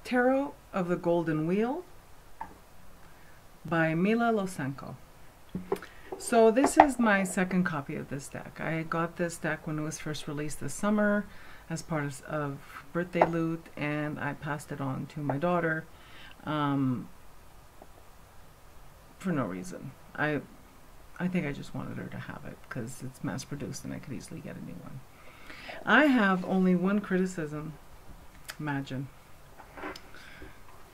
Tarot of the Golden Wheel by Mila Losenko. So this is my second copy of this deck. I got this deck when it was first released this summer as part of birthday loot, and I passed it on to my daughter for no reason. I think I just wanted her to have it because it's mass produced and I could easily get a new one. I have only one criticism. Imagine.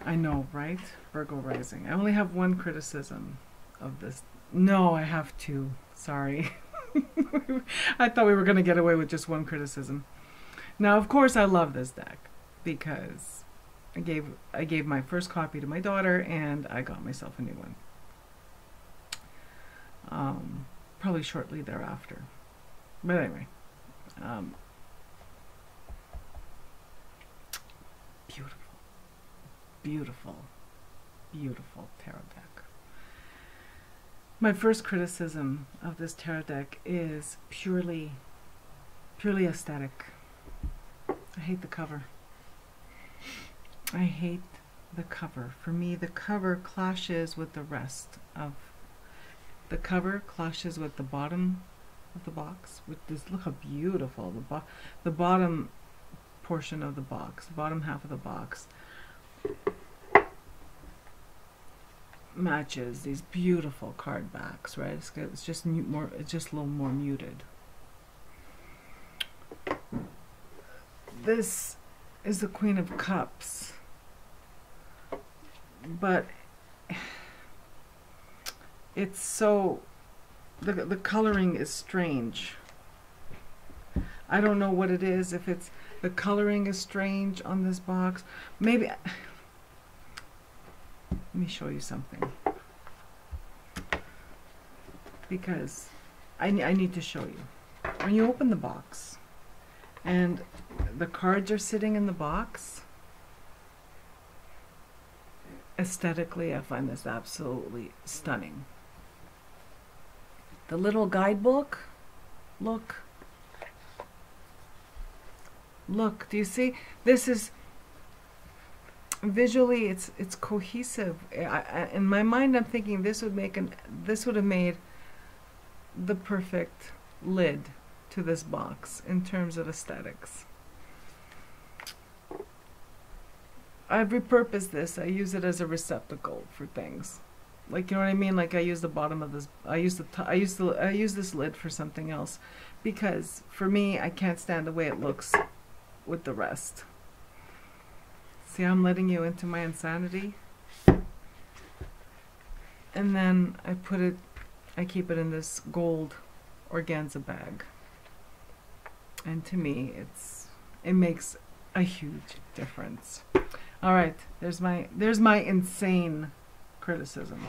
I know, right? Virgo rising. I only have one criticism of this. No, I have two. Sorry. I thought we were going to get away with just one criticism. Now, of course, I love this deck because I gave my first copy to my daughter and I got myself a new one. Probably shortly thereafter. But anyway. Beautiful. Beautiful, beautiful tarot deck. My first criticism of this tarot deck is purely aesthetic. I hate the cover. I hate the cover. For me, the cover clashes with the rest of the cover, clashes with the bottom of the box. With this, look how beautiful the bottom portion of the box, the bottom half of the box, matches these beautiful card backs, right? It's just more, it's just a little more muted. This is the Queen of Cups, but it's so, the coloring is strange. I don't know what it is, if it's the coloring is strange on this box. Maybe, let me show you something, because I need to show you. When you open the box and the cards are sitting in the box, aesthetically I find this absolutely stunning. The little guidebook, look, do you see? This is visually, it's cohesive. In my mind, I'm thinking this would have made the perfect lid to this box in terms of aesthetics. I've repurposed this. I use it as a receptacle for things. Like, you know what I mean? Like, I use the bottom of this. I use this lid for something else, because for me, I can't stand the way it looks with the rest. See, I'm letting you into my insanity. And then I keep it in this gold organza bag. And to me, it makes a huge difference. All right, there's my insane criticism.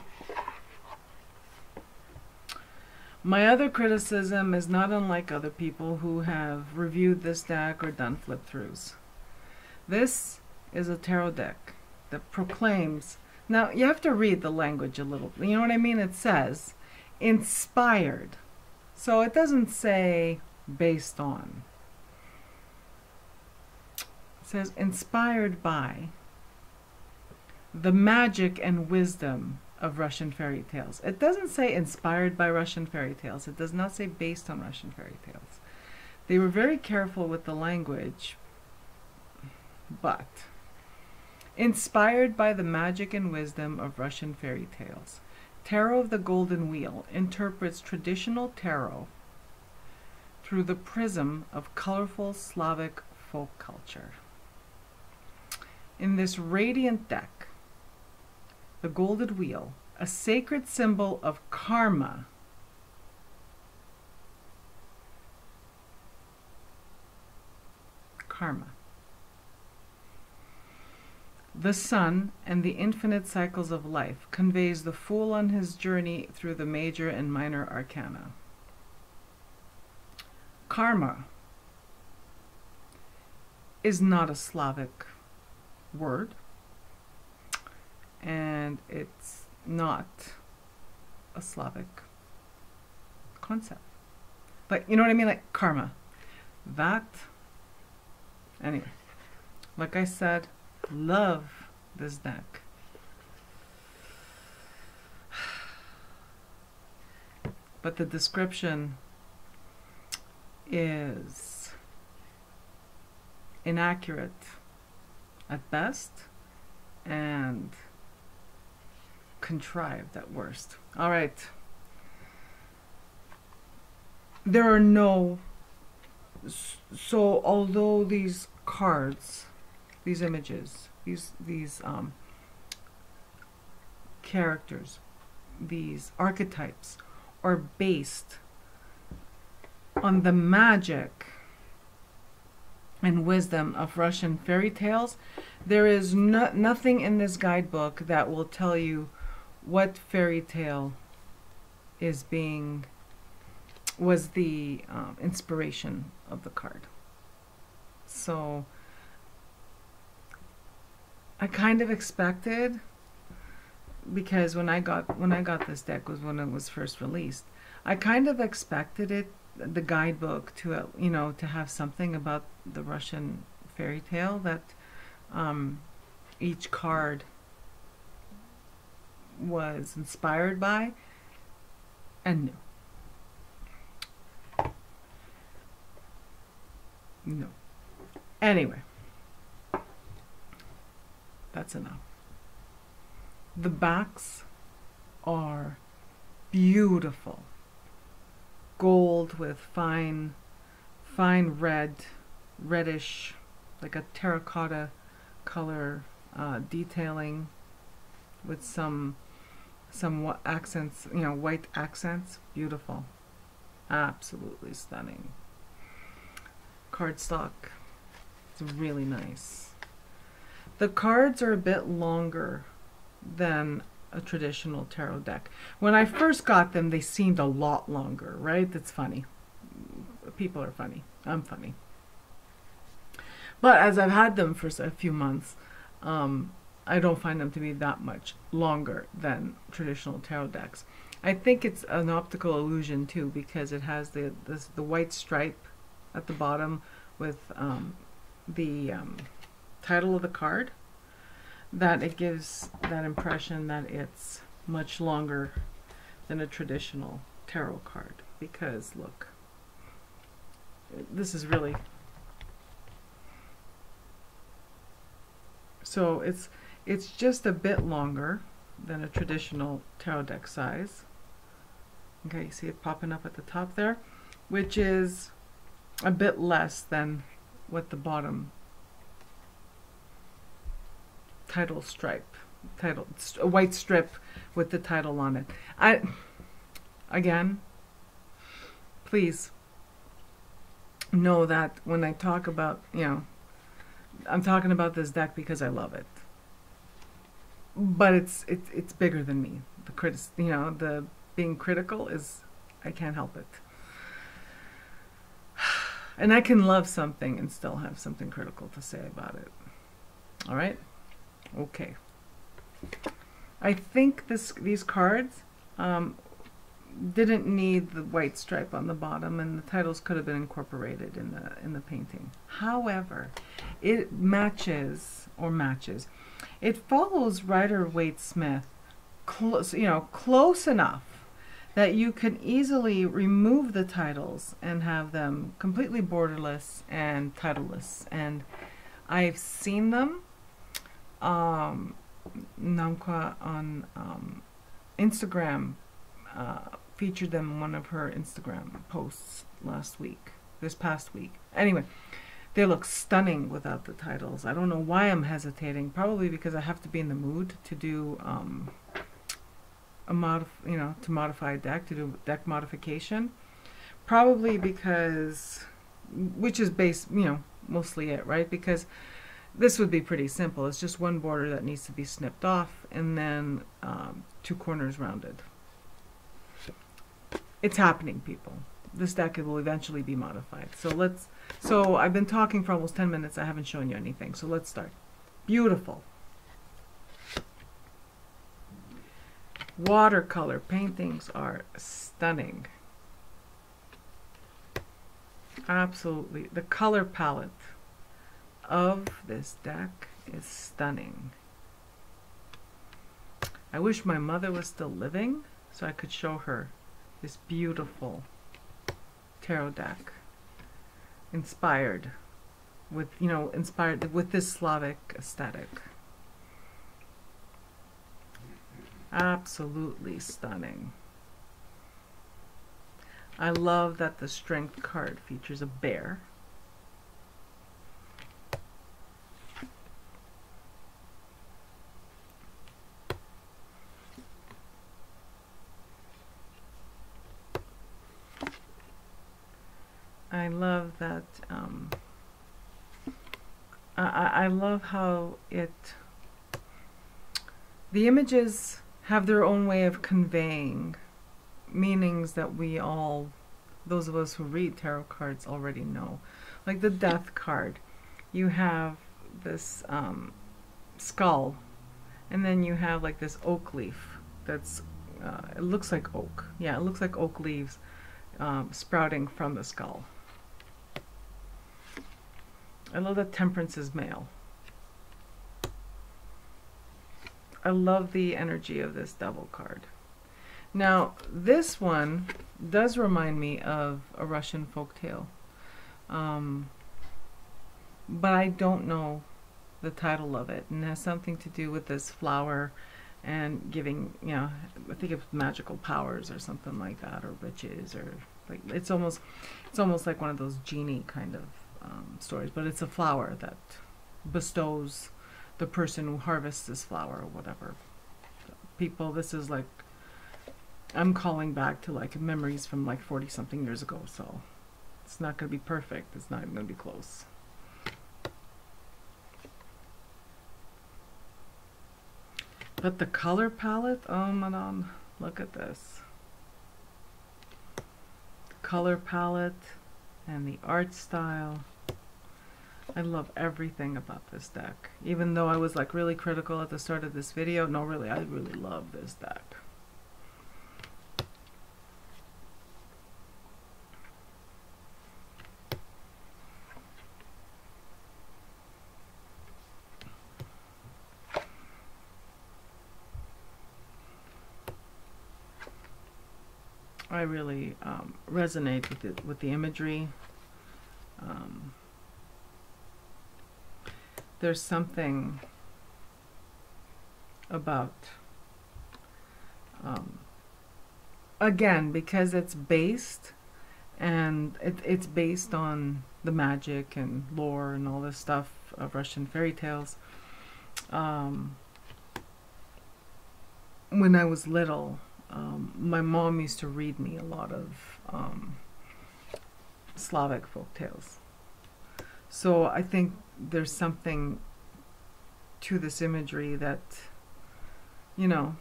My other criticism is not unlike other people who have reviewed this deck or done flip-throughs. This is a tarot deck that proclaims, now you have to read the language a little, you know what I mean? It says inspired. So it doesn't say based on. It says inspired by the magic and wisdom of Russian fairy tales. It doesn't say inspired by Russian fairy tales. It does not say based on Russian fairy tales. They were very careful with the language, but inspired by the magic and wisdom of Russian fairy tales. Tarot of the Golden Wheel interprets traditional tarot through the prism of colorful Slavic folk culture. In this radiant deck, the Golden Wheel, a sacred symbol of karma, the sun and the infinite cycles of life, conveys the fool on his journey through the major and minor arcana. Karma is not a Slavic word, and it's not a Slavic concept. But you know what I mean? Like karma. That, anyway, like I said, Love this deck. But the description is inaccurate at best and contrived at worst. All right. There are no, so although these cards, these images, these characters, these archetypes are based on the magic and wisdom of Russian fairy tales, there is nothing in this guidebook that will tell you what fairy tale was the inspiration of the card. So I kind of expected, because when I got this deck was when it was first released, I kind of expected the guidebook to to have something about the Russian fairy tale that each card was inspired by, and no. Anyway, that's enough. The backs are beautiful. Gold with fine reddish, like a terracotta color detailing with some accents, white accents. Beautiful. Absolutely stunning. Cardstock. It's really nice. The cards are a bit longer than a traditional tarot deck. When I first got them, they seemed a lot longer, right? That's funny. People are funny. I'm funny. But as I've had them for a few months, I don't find them to be that much longer than traditional tarot decks. I think it's an optical illusion too, because it has the white stripe at the bottom with the title of the card, that it gives that impression that it's much longer than a traditional tarot card. Because look, this is really, so it's just a bit longer than a traditional tarot deck size. Okay, you see it popping up at the top there, which is a bit less than what the bottom title stripe, a white strip with the title on it. Again, please know that when I talk about, I'm talking about this deck because I love it. But it's bigger than me. The being critical is, I can't help it. And I can love something and still have something critical to say about it. All right? Okay. I think these cards didn't need the white stripe on the bottom, and the titles could have been incorporated in the painting. However, it matches. It follows Rider-Waite-Smith close enough that you can easily remove the titles and have them completely borderless and titleless. And I've seen them. Namka on Instagram featured them in one of her Instagram posts this past week. Anyway, they look stunning without the titles. I don't know why I'm hesitating. Probably because I have to be in the mood to do to modify a deck, to do deck modification. Probably because, which is mostly it, right? Because this would be pretty simple. It's just one border that needs to be snipped off, and then 2 corners rounded. It's happening, people. This deck will eventually be modified. So I've been talking for almost 10 minutes. I haven't shown you anything. So let's start. Beautiful. Watercolor paintings are stunning. Absolutely. The color palette of this deck is stunning. I wish my mother was still living so I could show her this beautiful tarot deck inspired with, you know, inspired with this Slavic aesthetic. Absolutely stunning. I love that the Strength card features a bear. I love that, I love how the images have their own way of conveying meanings that we all, those of us who read tarot cards, already know. Like the Death card, you have this skull, and then you have like this oak leaf that's, it looks like oak. Yeah, it looks like oak leaves sprouting from the skull. I love that Temperance is male. I love the energy of this Devil card. Now, this one does remind me of a Russian folktale, but I don't know the title of it, and it has something to do with this flower and giving, you know, I think it's magical powers or something like that, or riches, or like it's almost like one of those genie kind of stories, but it's a flower that bestows the person who harvests this flower or whatever. People, this is like, I'm calling back to like memories from like 40 something years ago, so it's not going to be perfect. It's not even going to be close. But the color palette, oh Madame, look at this. Color palette and the art style. I love everything about this deck. Even though I was like really critical at the start of this video, no really, I really love this deck. I really resonate with the imagery. There's something about, again, because it's based, and it's based on the magic and lore and all this stuff of Russian fairy tales. When I was little, my mom used to read me a lot of Slavic folk tales. So I think there's something to this imagery that, you know,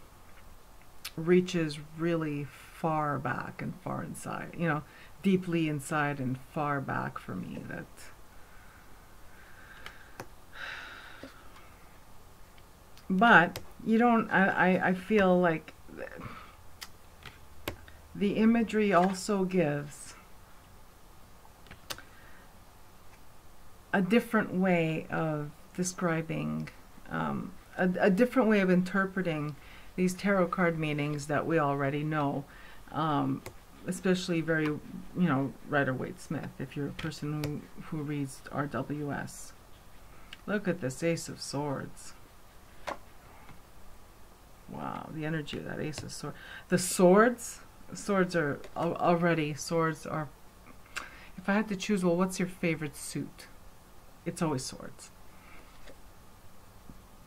reaches really far back and far inside, you know, deeply inside and far back for me. That but you don't, I feel like the imagery also gives a different way of describing, a different way of interpreting these tarot card meanings that we already know, especially very, you know, Rider-Waite-Smith, if you're a person who reads RWS. Look at this Ace of Swords. Wow, the energy of that Ace of Swords. The swords are already, swords are, if I had to choose, well, what's your favorite suit? It's always swords.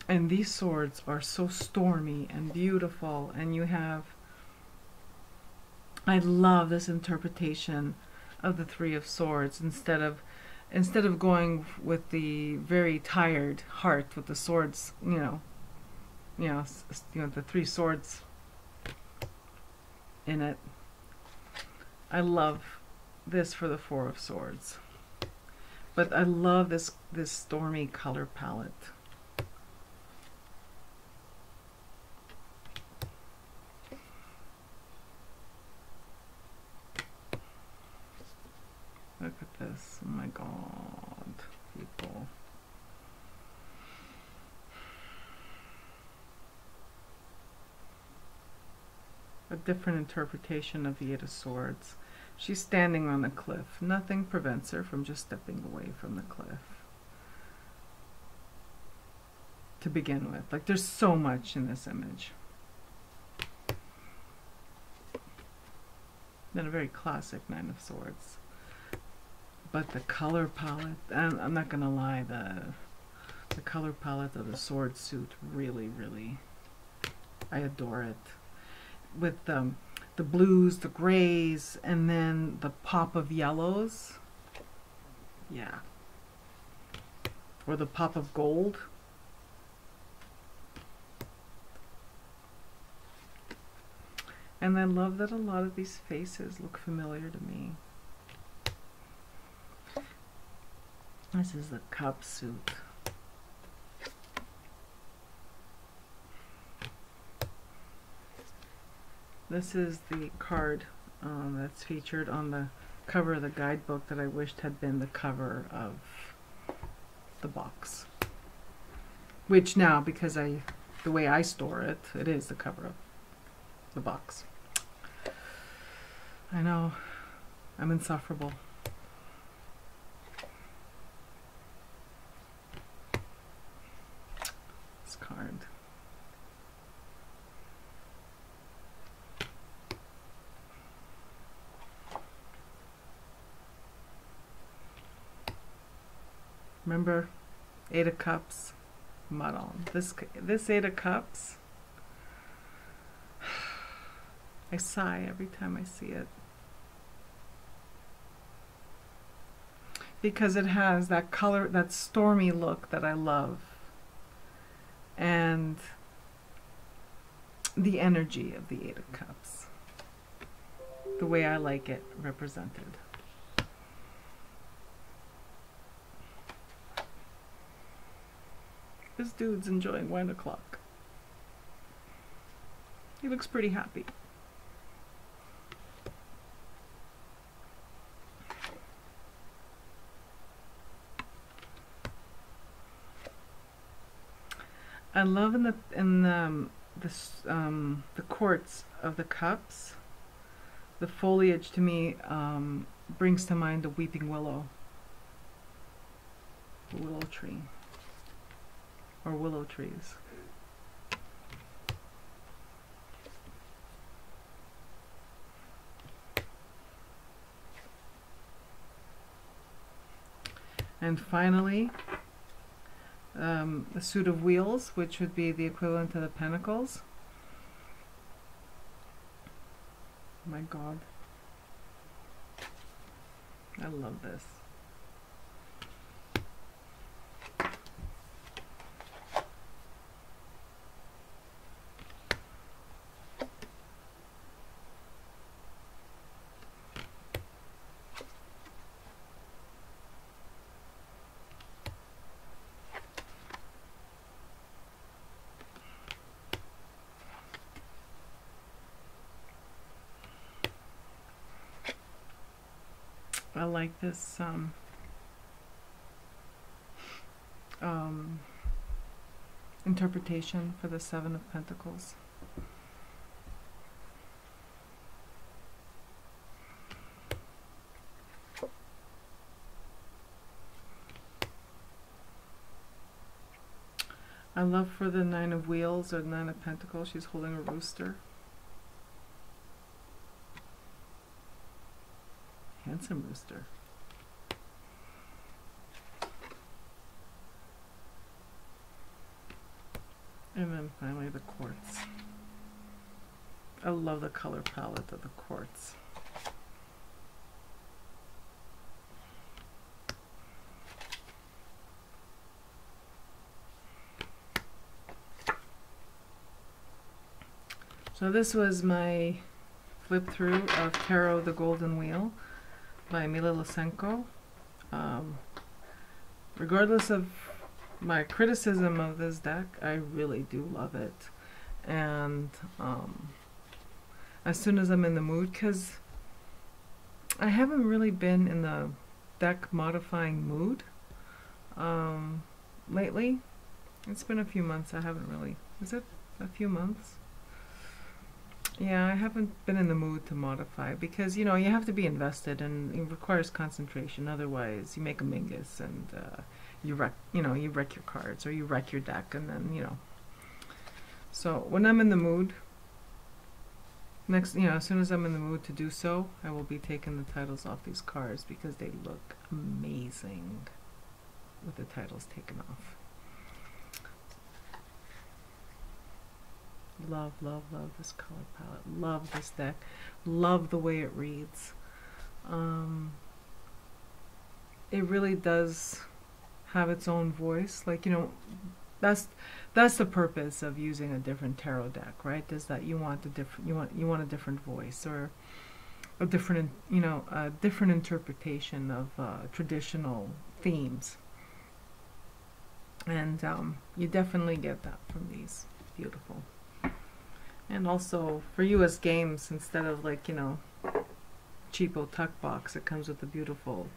And these swords are so stormy and beautiful, and you have, I love this interpretation of the Three of Swords. Instead of going with the very tired heart with the swords, you know, the three swords in it. I love this for the Four of Swords. But I love this stormy color palette. Look at this. Oh my God, people. different interpretation of the Eight of Swords. She's standing on a cliff. Nothing prevents her from just stepping away from the cliff. To begin with. Like, there's so much in this image. Then a very classic Nine of Swords. But the color palette, I'm not gonna lie, the color palette of the sword suit really, really, I adore it. With the blues, the grays, and then the pop of yellows. Yeah. Or the pop of gold. And I love that a lot of these faces look familiar to me. This is the cup suit. This is the card that's featured on the cover of the guidebook that I wished had been the cover of the box. Which now, because the way I store it, it is the cover of the box. I know, I'm insufferable. This card. Remember, Eight of Cups, model. This Eight of Cups, I sigh every time I see it. Because it has that color, that stormy look that I love. And the energy of the Eight of Cups. The way I like it represented. This dude's enjoying wine o'clock. He looks pretty happy. I love in the quartz of the cups. The foliage to me brings to mind the weeping willow, the willow tree, or willow trees. And finally, the suit of wheels, which would be the equivalent to the pentacles. My God, I love this. I like this interpretation for the Seven of Pentacles. I love for the Nine of Wheels or Nine of Pentacles, she's holding a rooster. Handsome rooster. And then finally the quartz. I love the color palette of the quartz. So this was my flip through of Tarot the Golden Wheel by Mila Lysenko. Regardless of my criticism of this deck, I really do love it. And as soon as I'm in the mood, because I haven't really been in the deck modifying mood lately. It's been a few months. I haven't really. Is it a few months? Yeah, I haven't been in the mood to modify because, you know, you have to be invested and it requires concentration. Otherwise, you make a mingus and you wreck your cards or you wreck your deck and then, you know. So when I'm in the mood, as soon as I'm in the mood to do so, I will be taking the titles off these cards because they look amazing with the titles taken off. Love, love, love this color palette. Love this deck. Love the way it reads. It really does have its own voice. Like, you know, that's the purpose of using a different tarot deck, right? Is that you want you want a different voice or a different, a different interpretation of traditional themes. And you definitely get that from these. Beautiful. And also, for US games, instead of like, cheapo tuck box, it comes with a beautiful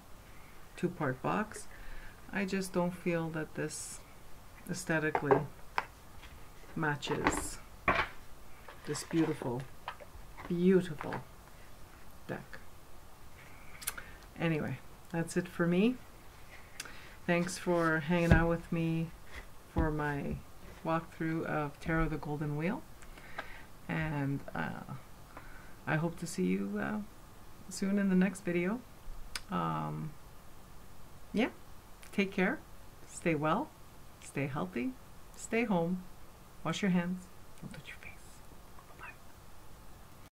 2-part box. I just don't feel that this aesthetically matches this beautiful, beautiful deck. Anyway, that's it for me. Thanks for hanging out with me for my walkthrough of Tarot the Golden Wheel. And I hope to see you soon in the next video. Yeah, take care, stay well, stay healthy, stay home, wash your hands, don't touch your